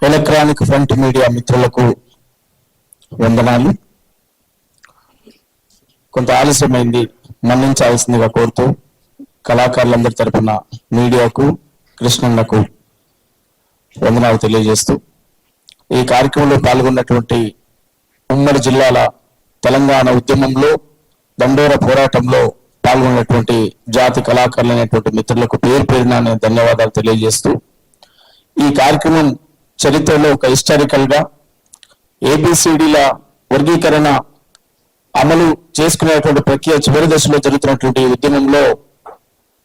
Electronic front media మిత్రులకు వందనాలు. కొంత ఆలస్యమైంది, మన్నించాల్సిందిగా కోరుతూ కళాకారులందరి తరపున మీడియాకు, కృష్ణన్నకు వందనాలు తెలియజేస్తూ ఈ కార్యక్రమంలో పాల్గొన్నటువంటి ఉమ్మడి జిల్లాల తెలంగాణ ఉద్యమంలో, దండోర పోరాటంలో పాల్గొన్నటువంటి జాతి కళాకారులైనటువంటి మిత్రులకు పేరు పేరున నేను ధన్యవాదాలు తెలియజేస్తూ ఈ కార్యక్రమం చరిత్రలో ఒక హిస్టారికల్ గా ఏబిసిడిల వర్గీకరణ అమలు చేసుకునేటువంటి ప్రక్రియ చివరి దశలో జరుగుతున్నటువంటి ఉద్యమంలో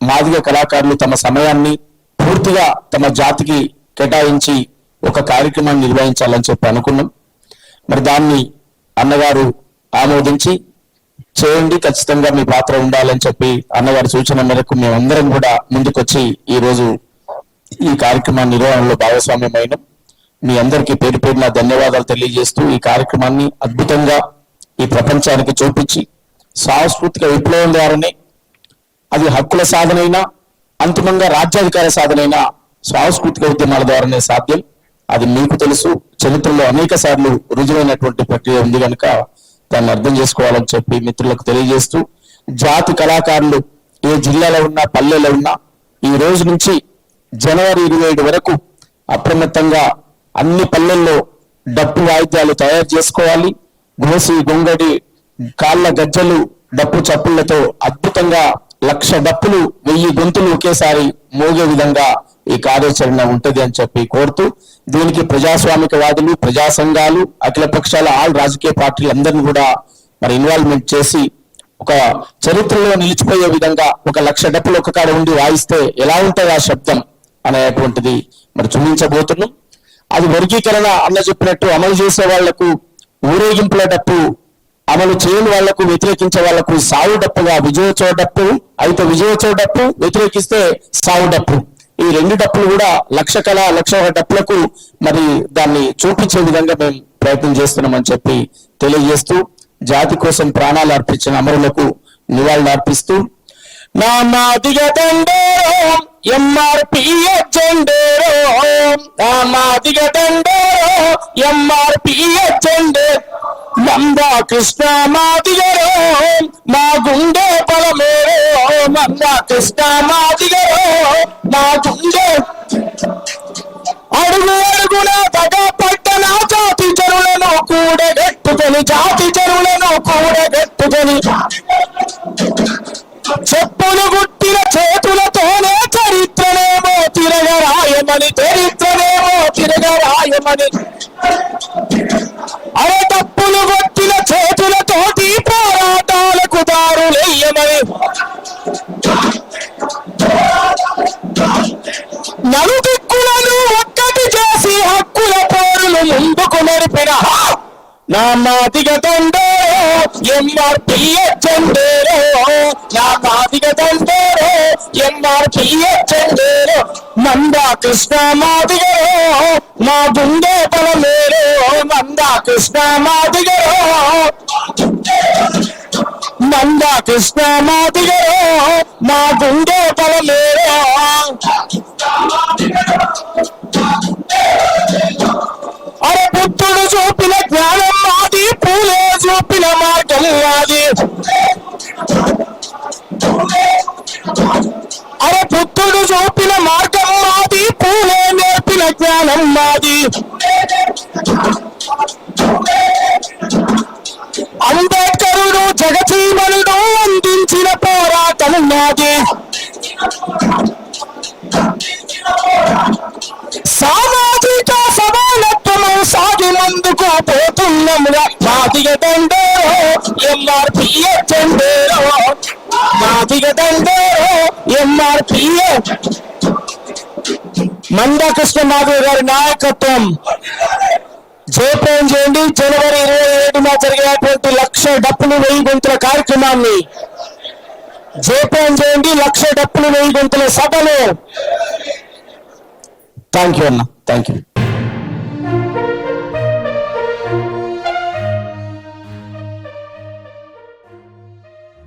మాదిగ కళాకారులు తమ సమయాన్ని పూర్తిగా తమ జాతికి కేటాయించి ఒక కార్యక్రమాన్ని నిర్వహించాలని చెప్పి అనుకున్నాం. మరి దాన్ని అన్నగారు ఆమోదించి చేయండి, ఖచ్చితంగా మీ పాత్ర ఉండాలని చెప్పి అన్నగారి సూచన మేరకు మేమందరం కూడా ముందుకొచ్చి ఈ రోజు ఈ కార్యక్రమాన్ని నిర్వహణలో భాగస్వామ్యమైన మీ అందరికీ పేరు పేరున ధన్యవాదాలు తెలియజేస్తూ ఈ కార్యక్రమాన్ని అద్భుతంగా ఈ ప్రపంచానికి చూపించి సాంస్కృతిక విప్లవం ద్వారానే అది హక్కుల సాధనైనా అంతిమంగా రాజ్యాధికార సాధనైనా సాంస్కృతిక ఉద్యమాల ద్వారానే సాధ్యం. అది మీకు తెలుసు, చరిత్రలో అనేక సార్లు రుజువైనటువంటి ప్రక్రియ ఉంది కనుక దాన్ని అర్థం చేసుకోవాలని చెప్పి మిత్రులకు తెలియజేస్తూ జాతి కళాకారులు ఏ జిల్లాలో ఉన్నా పల్లెలో ఉన్నా ఈ రోజు నుంచి జనవరి 27 వరకు అప్రమత్తంగా అన్ని పల్లెల్లో డప్పు వాయిద్యాలు తయారు చేసుకోవాలి. గోసి, గొంగడి, కాళ్ళ గజ్జలు, డప్పు చప్పుళ్లతో అద్భుతంగా 1,00,000 డప్పులు, 1000 గొంతులు ఒకేసారి మోగే విధంగా ఈ కార్యాచరణ ఉంటది అని చెప్పి కోరుతూ దీనికి ప్రజాస్వామికవాదులు, ప్రజా సంఘాలు, అఖిల పక్షాల ఆల్ రాజకీయ పార్టీలు అందరినీ కూడా మరి ఇన్వాల్వ్మెంట్ చేసి ఒక చరిత్రలో నిలిచిపోయే విధంగా 1,00,000 డప్పులు ఒక కాడ ఉండి వాయిస్తే ఎలా ఉంటుంది ఆ శబ్దం అనేటువంటిది మరి చూపించబోతున్నాం. అది వర్గీకరణ అన్న చెప్పినట్టు అమలు చేసే వాళ్లకు ఊరేగింపుల డప్పు, అమలు చేయని వాళ్లకు, వ్యతిరేకించే వాళ్లకు సావు డప్పుగా విజయోత్సవ డప్పు, అయితే విజయోత్సవ డప్పు వ్యతిరేకిస్తే సావు డప్పు, ఈ 2 డప్పులు కూడా 1,00,000 డప్పులకు మరి దాన్ని చూపించే విధంగా మేము ప్రయత్నం చేస్తున్నామని చెప్పి తెలియజేస్తూ జాతి కోసం ప్రాణాలు అర్పించిన అమరులకు నివాళులు అర్పిస్తూ నా మాదిగ దండోరో ఎంఆర్పిఎస్ జెండేరో, నా మాదిగ దండోరో ఎంఆర్పిఎస్ జెండేరో, మందా కృష్ణ మాదిగరో మా గుండె బలమేరో, మందా కృష్ణ మాదిగరో మా గుండె అడుగు అడుగున పట్టణ జాతి జనులను కూడగట్టుకొని, జాతి జనులను కూడగట్టుకొని చెప్పులు గుట్టిన చేతులతోనే చరిత్రనేమో తిరగరాయమని, చరిత్రనేమో తిరగరాయమని, అరే తప్పులు కొట్టిన చేతులతోటి పోరాటాలకు దారులేయమని, నలుదిక్కులను ఒక్కటి చేసి హక్కుల పోరులు ముందుకు నడిపిన నా మాదిగ దండోరో ఎంఆర్పిఎస్ జెండేరో, నా మాదిగ దండోరో ఎంఆర్పిఎస్ జెండేరో, మందా కృష్ణ మాదిగరో మా గుండె బలమేరో, మందా కృష్ణ మాదిగరో, మందా కృష్ణ మాదిగరో మా గుండె బలమేరో. అరే బుద్ధుడు చూపిన జ్ఞానం మాది, పూలే చూపిన మార్గం మాది, అరే బుద్ధుడు చూపిన మార్గం మాది, పూలే నేర్పిన జ్ఞానం మాది, అంబేద్కరుడు జగజీవనుడు అందించిన పోరాటం మాది, సామాజిక సమానత్వము సాగి ముందుకు పోతున్నాముగా, మాదిగ దండోరో ఎంఆర్పిఎస్ జెండేరో, మాదిగ దండోరో ఎంఆర్పిఎస్. మందా కృష్ణ మాదిగ గారి నాయకత్వం జయప్రదం చేయండి. జనవరి 27న జరిగినటువంటి 1,00,000 డప్పులు 1000 గొంతుల కార్యక్రమాన్ని జయప్రదం చేయండి. 1,00,000 డప్పులు 1000 గొంతుల సభలు. థ్యాంక్ యూ అన్న, థ్యాంక్ యూ.